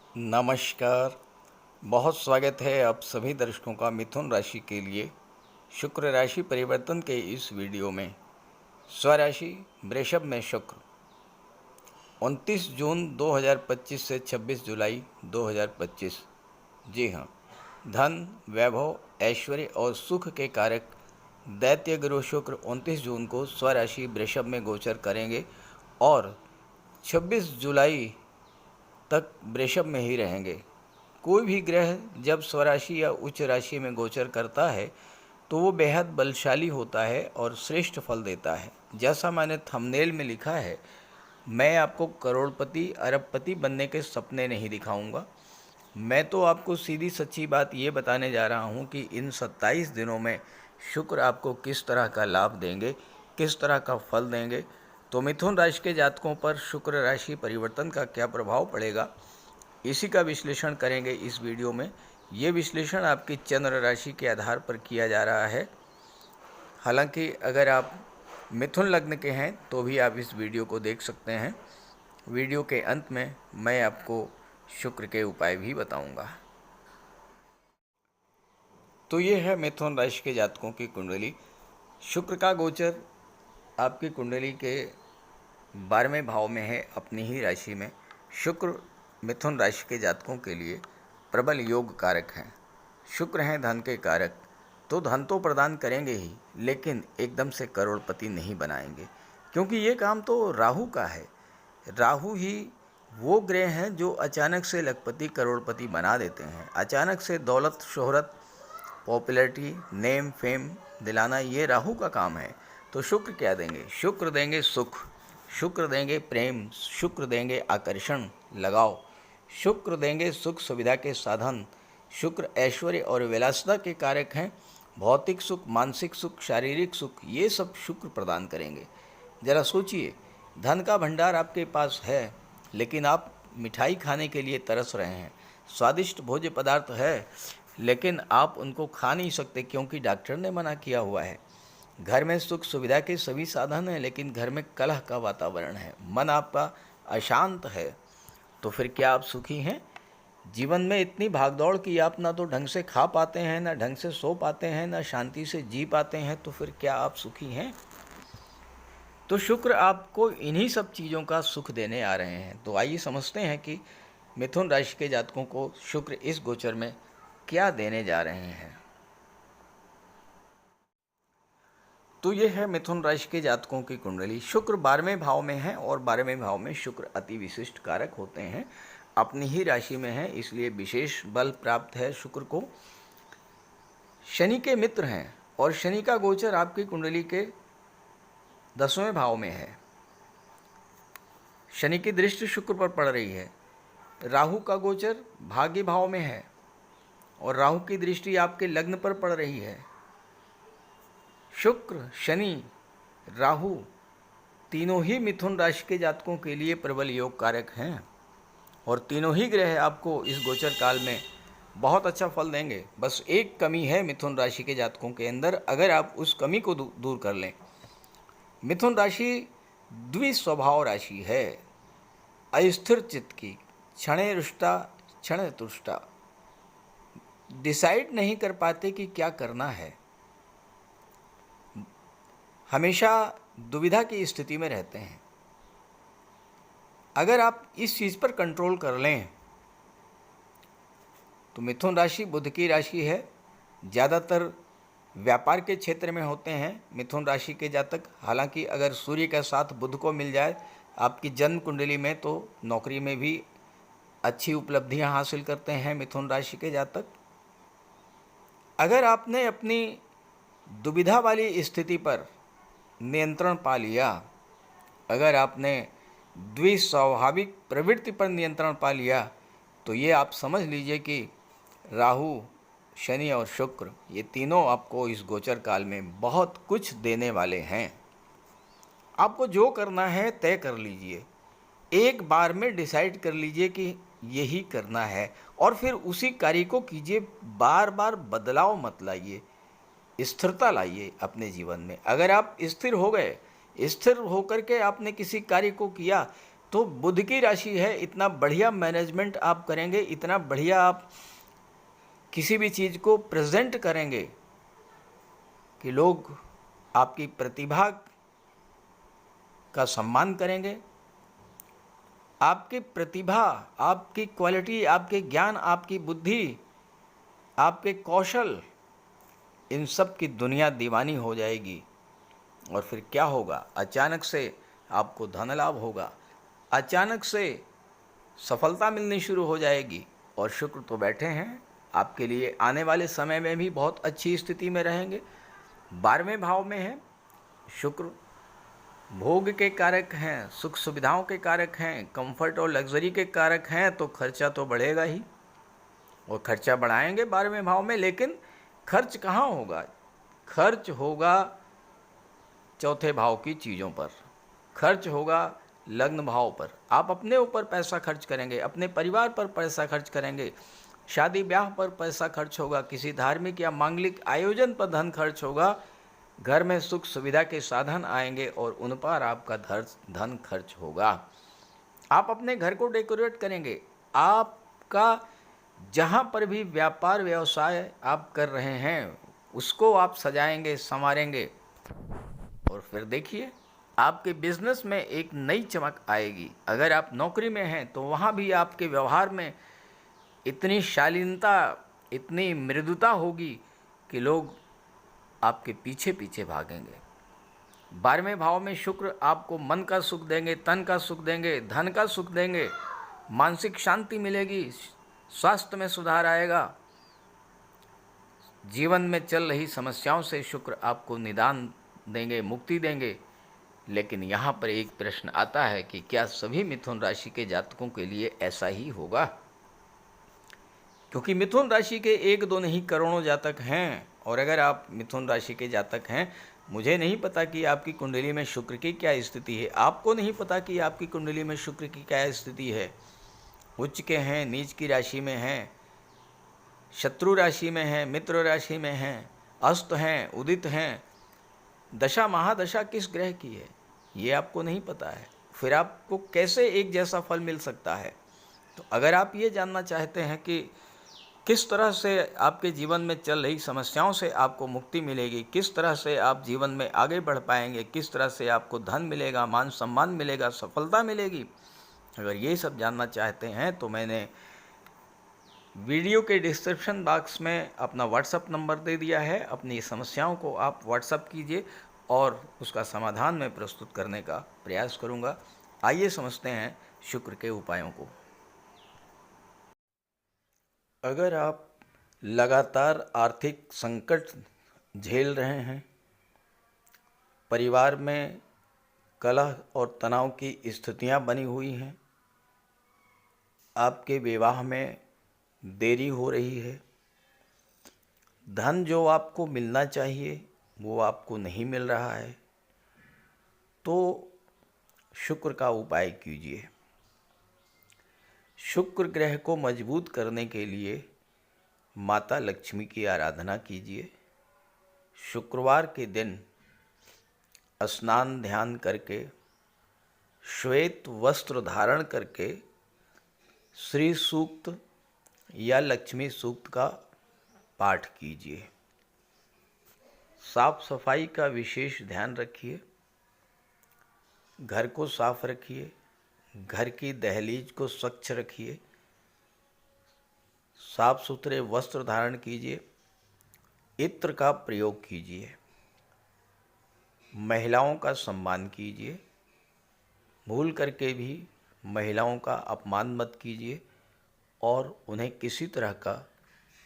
नमस्कार। बहुत स्वागत है आप सभी दर्शकों का मिथुन राशि के लिए शुक्र राशि परिवर्तन के इस वीडियो में। स्वराशि वृषभ में शुक्र 29 जून 2025 से 26 जुलाई 2025। जी हाँ, धन, वैभव, ऐश्वर्य और सुख के कारक दैत्य गुरु शुक्र 29 जून को स्वराशि वृषभ में गोचर करेंगे और 26 जुलाई तक वृषभ में ही रहेंगे। कोई भी ग्रह जब स्वराशि या उच्च राशि में गोचर करता है तो वो बेहद बलशाली होता है और श्रेष्ठ फल देता है। जैसा मैंने थंबनेल में लिखा है, मैं आपको करोड़पति अरबपति बनने के सपने नहीं दिखाऊंगा। मैं तो आपको सीधी सच्ची बात ये बताने जा रहा हूँ कि इन 27 दिनों में शुक्र आपको किस तरह का लाभ देंगे, किस तरह का फल देंगे। तो मिथुन राशि के जातकों पर शुक्र राशि परिवर्तन का क्या प्रभाव पड़ेगा, इसी का विश्लेषण करेंगे इस वीडियो में। ये विश्लेषण आपकी चंद्र राशि के आधार पर किया जा रहा है। हालांकि अगर आप मिथुन लग्न के हैं तो भी आप इस वीडियो को देख सकते हैं। वीडियो के अंत में मैं आपको शुक्र के उपाय भी बताऊंगा। तो ये है मिथुन राशि के जातकों की कुंडली। शुक्र का गोचर आपकी कुंडली के 12वें भाव में है, अपनी ही राशि में। शुक्र मिथुन राशि के जातकों के लिए प्रबल योग कारक हैं। शुक्र हैं धन के कारक, तो धन तो प्रदान करेंगे ही, लेकिन एकदम से करोड़पति नहीं बनाएंगे, क्योंकि ये काम तो राहु का है। राहु ही वो ग्रह हैं जो अचानक से लखपति करोड़पति बना देते हैं। अचानक से दौलत, शोहरत, पॉपुलैरिटी, नेम, फेम दिलाना ये राहु का काम है। तो शुक्र क्या देंगे? शुक्र देंगे सुख, शुक्र देंगे प्रेम, शुक्र देंगे आकर्षण, लगाव, शुक्र देंगे सुख सुविधा के साधन। शुक्र ऐश्वर्य और विलासिता के कारक हैं। भौतिक सुख, मानसिक सुख, शारीरिक सुख, ये सब शुक्र प्रदान करेंगे। जरा सोचिए, धन का भंडार आपके पास है, लेकिन आप मिठाई खाने के लिए तरस रहे हैं। स्वादिष्ट भोज्य पदार्थ है, लेकिन आप उनको खा नहीं सकते क्योंकि डॉक्टर ने मना किया हुआ है। घर में सुख सुविधा के सभी साधन हैं, लेकिन घर में कलह का वातावरण है, मन आपका अशांत है। तो फिर क्या आप सुखी हैं? जीवन में इतनी भागदौड़ की आप ना तो ढंग से खा पाते हैं, ना ढंग से सो पाते हैं, ना शांति से जी पाते हैं, तो फिर क्या आप सुखी हैं? तो शुक्र आपको इन्हीं सब चीज़ों का सुख देने आ रहे हैं। तो आइए समझते हैं कि मिथुन राशि के जातकों को शुक्र इस गोचर में क्या देने जा रहे हैं। तो ये है मिथुन राशि के जातकों की कुंडली। शुक्र 12वें भाव में है और 12वें भाव में शुक्र अति विशिष्ट कारक होते हैं। अपनी ही राशि में है, इसलिए विशेष बल प्राप्त है शुक्र को। शनि के मित्र हैं और शनि का गोचर आपकी कुंडली के 10वें भाव में है। शनि की दृष्टि शुक्र पर पड़ रही है। राहु का गोचर भाग्य भाव में है और राहु की दृष्टि आपके लग्न पर पड़ रही है। शुक्र, शनि, राहु तीनों ही मिथुन राशि के जातकों के लिए प्रबल योग कारक हैं और तीनों ही ग्रह आपको इस गोचर काल में बहुत अच्छा फल देंगे। बस एक कमी है मिथुन राशि के जातकों के अंदर, अगर आप उस कमी को दूर कर लें। मिथुन राशि द्विस्वभाव राशि है, अस्थिर चित्त की, क्षणे रुष्टा क्षणे तुष्टा, डिसाइड नहीं कर पाते कि क्या करना है, हमेशा दुविधा की स्थिति में रहते हैं। अगर आप इस चीज़ पर कंट्रोल कर लें तो मिथुन राशि बुध की राशि है। ज़्यादातर व्यापार के क्षेत्र में होते हैं मिथुन राशि के जातक। हालांकि अगर सूर्य का साथ बुध को मिल जाए आपकी जन्म कुंडली में तो नौकरी में भी अच्छी उपलब्धियां हासिल करते हैं मिथुन राशि के जातक। अगर आपने अपनी दुविधा वाली स्थिति पर नियंत्रण पा लिया, अगर आपने द्विस्वाभाविक प्रवृत्ति पर नियंत्रण पा लिया, तो ये आप समझ लीजिए कि राहु, शनि और शुक्र ये तीनों आपको इस गोचर काल में बहुत कुछ देने वाले हैं। आपको जो करना है तय कर लीजिए, एक बार में डिसाइड कर लीजिए कि यही करना है और फिर उसी कार्य को कीजिए। बार बार बदलाव मत लाइए, स्थिरता लाइए अपने जीवन में। अगर आप स्थिर हो गए, स्थिर होकर के आपने किसी कार्य को किया, तो बुध की राशि है, इतना बढ़िया मैनेजमेंट आप करेंगे, इतना बढ़िया आप किसी भी चीज़ को प्रेजेंट करेंगे कि लोग आपकी प्रतिभा का सम्मान करेंगे। आपकी प्रतिभा, आपकी क्वालिटी, आपके ज्ञान, आपकी बुद्धि, आपके कौशल, इन सब की दुनिया दीवानी हो जाएगी। और फिर क्या होगा, अचानक से आपको धन लाभ होगा, अचानक से सफलता मिलनी शुरू हो जाएगी। और शुक्र तो बैठे हैं आपके लिए, आने वाले समय में भी बहुत अच्छी स्थिति में रहेंगे। 12वें भाव में है शुक्र, भोग के कारक हैं, सुख सुविधाओं के कारक हैं, कंफर्ट और लग्जरी के कारक हैं, तो खर्चा तो बढ़ेगा ही। और खर्चा बढ़ाएंगे 12वें भाव में, लेकिन खर्च कहाँ होगा? खर्च होगा चौथे भाव की चीज़ों पर, खर्च होगा लग्न भाव पर। आप अपने ऊपर पैसा खर्च करेंगे, अपने परिवार पर पैसा खर्च करेंगे, शादी ब्याह पर पैसा खर्च होगा, किसी धार्मिक या मांगलिक आयोजन पर धन खर्च होगा, घर में सुख सुविधा के साधन आएंगे और उन पर आपका धन खर्च होगा। आप अपने घर को डेकोरेट करेंगे, आपका जहाँ पर भी व्यापार व्यवसाय आप कर रहे हैं उसको आप सजाएंगे, संवारेंगे। और फिर देखिए आपके बिजनेस में एक नई चमक आएगी। अगर आप नौकरी में हैं तो वहाँ भी आपके व्यवहार में इतनी शालीनता, इतनी मृदुता होगी कि लोग आपके पीछे पीछे भागेंगे। 12वें भाव में शुक्र आपको मन का सुख देंगे, तन का सुख देंगे, धन का सुख देंगे, मानसिक शांति मिलेगी, स्वास्थ्य में सुधार आएगा, जीवन में चल रही समस्याओं से शुक्र आपको निदान देंगे, मुक्ति देंगे। लेकिन यहाँ पर एक प्रश्न आता है कि क्या सभी मिथुन राशि के जातकों के लिए ऐसा ही होगा? क्योंकि मिथुन राशि के 1-2 नहीं करोड़ों जातक हैं। और अगर आप मिथुन राशि के जातक हैं, मुझे नहीं पता कि आपकी कुंडली में शुक्र की क्या स्थिति है, आपको नहीं पता कि आपकी कुंडली में शुक्र की क्या स्थिति है, उच्च के हैं, नीच की राशि में हैं, शत्रु राशि में हैं, मित्र राशि में हैं, अस्त हैं, उदित हैं, दशा महादशा किस ग्रह की है ये आपको नहीं पता है। फिर आपको कैसे एक जैसा फल मिल सकता है? तो अगर आप ये जानना चाहते हैं कि किस तरह से आपके जीवन में चल रही समस्याओं से आपको मुक्ति मिलेगी, किस तरह से आप जीवन में आगे बढ़ पाएंगे, किस तरह से आपको धन मिलेगा, मान सम्मान मिलेगा, सफलता मिलेगी, अगर ये सब जानना चाहते हैं तो मैंने वीडियो के डिस्क्रिप्शन बॉक्स में अपना व्हाट्सअप नंबर दे दिया है। अपनी समस्याओं को आप व्हाट्सअप कीजिए और उसका समाधान मैं प्रस्तुत करने का प्रयास करूंगा। आइए समझते हैं शुक्र के उपायों को। अगर आप लगातार आर्थिक संकट झेल रहे हैं, परिवार में कलह और तनाव की स्थितियां बनी हुई हैं, आपके विवाह में देरी हो रही है, धन जो आपको मिलना चाहिए वो आपको नहीं मिल रहा है, तो शुक्र का उपाय कीजिए। शुक्र ग्रह को मजबूत करने के लिए माता लक्ष्मी की आराधना कीजिए। शुक्रवार के दिन स्नान ध्यान करके, श्वेत वस्त्र धारण करके श्री सूक्त या लक्ष्मी सूक्त का पाठ कीजिए। साफ सफाई का विशेष ध्यान रखिए, घर को साफ रखिए, घर की दहलीज को स्वच्छ रखिए, साफ सुथरे वस्त्र धारण कीजिए, इत्र का प्रयोग कीजिए, महिलाओं का सम्मान कीजिए, भूल करके भी महिलाओं का अपमान मत कीजिए और उन्हें किसी तरह का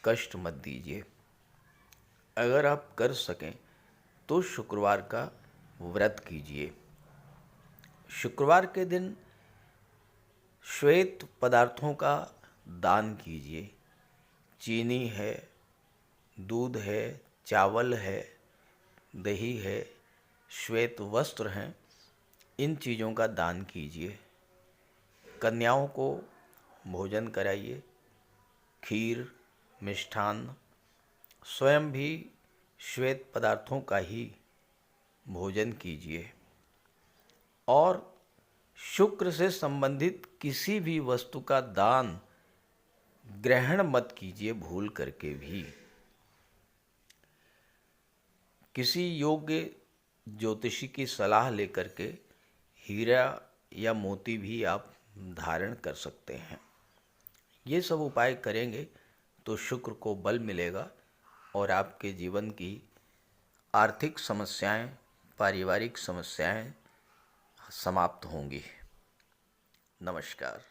कष्ट मत दीजिए। अगर आप कर सकें तो शुक्रवार का व्रत कीजिए। शुक्रवार के दिन श्वेत पदार्थों का दान कीजिए। चीनी है, दूध है, चावल है, दही है, श्वेत वस्त्र हैं, इन चीज़ों का दान कीजिए। कन्याओं को भोजन कराइए, खीर, मिष्ठान्न, स्वयं भी श्वेत पदार्थों का ही भोजन कीजिए। और शुक्र से संबंधित किसी भी वस्तु का दान ग्रहण मत कीजिए भूल करके भी। किसी योग्य ज्योतिषी की सलाह लेकर के हीरा या मोती भी आप धारण कर सकते हैं। ये सब उपाय करेंगे तो शुक्र को बल मिलेगा और आपके जीवन की आर्थिक समस्याएं, पारिवारिक समस्याएं समाप्त होंगी। नमस्कार।